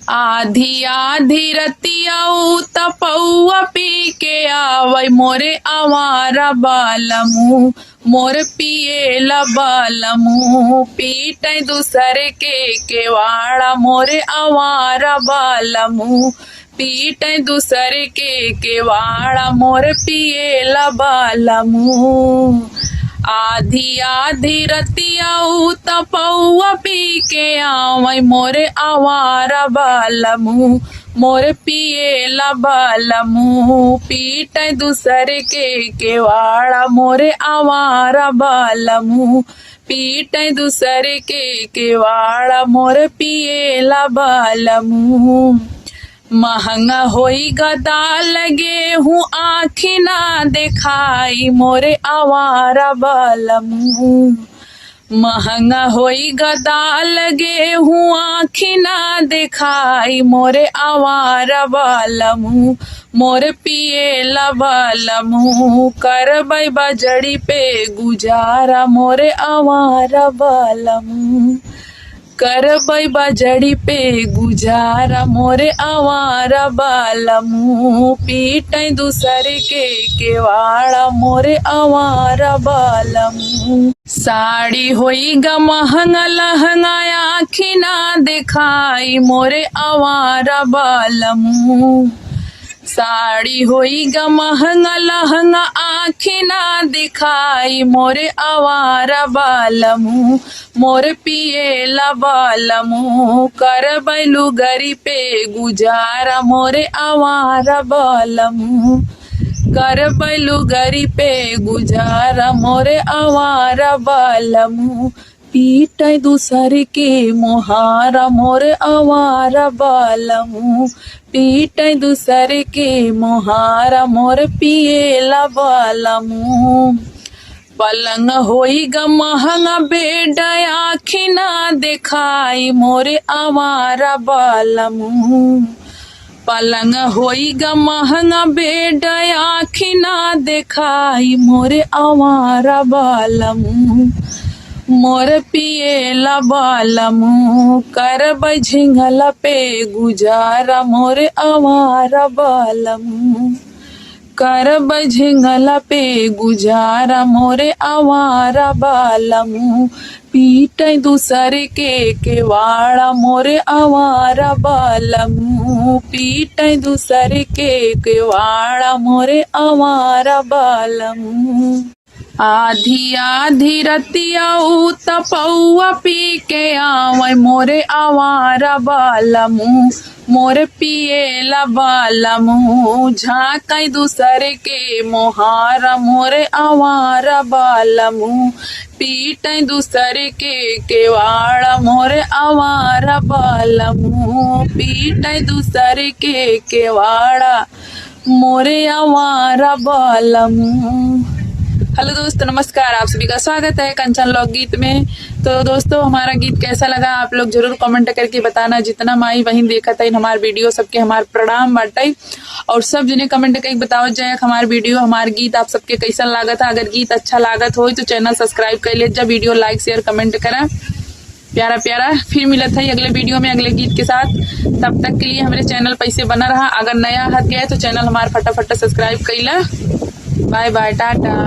आधी आधी रतिया तपौआ पी के आवै मोरे आवारा बालमू मोर पिएला बालमू पीटे दूसरे के केवाड़ा मोरे आवारा बालमू पीटे दूसरे के केवाड़ा मोर पिएला बालमू। आधी आधी रतिया तपौआ पी के आवै मोरे आवारा बालमू मोर पिएला बालमू पीटे दूसरे के केवाड़ा मोरे आवारा बालमू पीटे दूसरे के केवाड़ा मोर पिएला बालमू। महंगा होई गदा लगे हूँ आँखी ना दिखाई मोरे आवारा बालमू महंगा होई गदा लगे हूँ आँखी ना दिखाई मोरे आवारा बालमू मोर पिएला बालमू करबै बजड़ी पे गुजारा मोरे आवारा बालमू करबै बजड़ी पे गुजारा मोरे आवारा बालमू पीटे दूसरे के केवाड़ा मोरे आवारा बालमू। साड़ी होई गा महंगा लहंगा आँखी ना दिखाई मोरे आवारा बालमू साड़ी होई गा महंगा लहंगा आँखी ना दिखाई मोरे आवारा बालमू मोर पिएला बालमू करबै लुगरी पे गुजारा मोरे आवारा बालमू करबै लुगरी पे गुजारा मोरे आवारा बालमू पीटे दूसरे के मोहारा मोरे आवारा बालमू पीटे दूसरे के मोहारा मोर पिएला बालमू। पलंग होई गा महंगा बेड आँखी ना दिखाई मोरे आवारा बालमू पलंग होई गा महंगा बेड आँखी ना दिखाई मोरे आवारा बालमू मोर पिएला बालमू करबै झिंगला पे गुजारा मोरे आवारा बालमू करबै झिंगला पे गुजारा मोरे आवारा बालमू पीटे दूसरे के केवाड़ा मोरे आवारा बालमू पीटे दूसरे के केवाड़ा मोरे आवारा बालमू। आधी आधी रतिया तपौआ पी के आवै मोरे आवारा बालमू मोर पिएला बालमू झाँकै दूसरे के मोहारा मोरे आवारा बालमू पीटे दूसरे के केवाड़ा मोरे आवारा बालमू पीटे दूसरे के केवाड़ा मोरे आवारा बालमू। हेलो दोस्तों, नमस्कार। आप सभी का स्वागत है कंचन लोकगीत में। तो दोस्तों, हमारा गीत कैसा लगा आप लोग जरूर कमेंट करके बताना। जितना माई बहन देखा था हमार वीडियो सबके हमार प्रणाम बाटे और सब जिन्हें कमेंट करके बतावत जाए हमार वीडियो हमार गीत आप सबके कैसा लागत है। अगर गीत अच्छा लागत हो तो चैनल सब्सक्राइब कर लीजिए, वीडियो लाइक शेयर कमेंट करा। प्यारा प्यारा फिर मिलत है अगले वीडियो में अगले गीत के साथ। तब तक के लिए हमारे चैनल पैसे बना रहा। अगर नया हाथ गया है तो चैनल हमारा फटाफट सब्सक्राइब कर ला। Bye bye, Tata.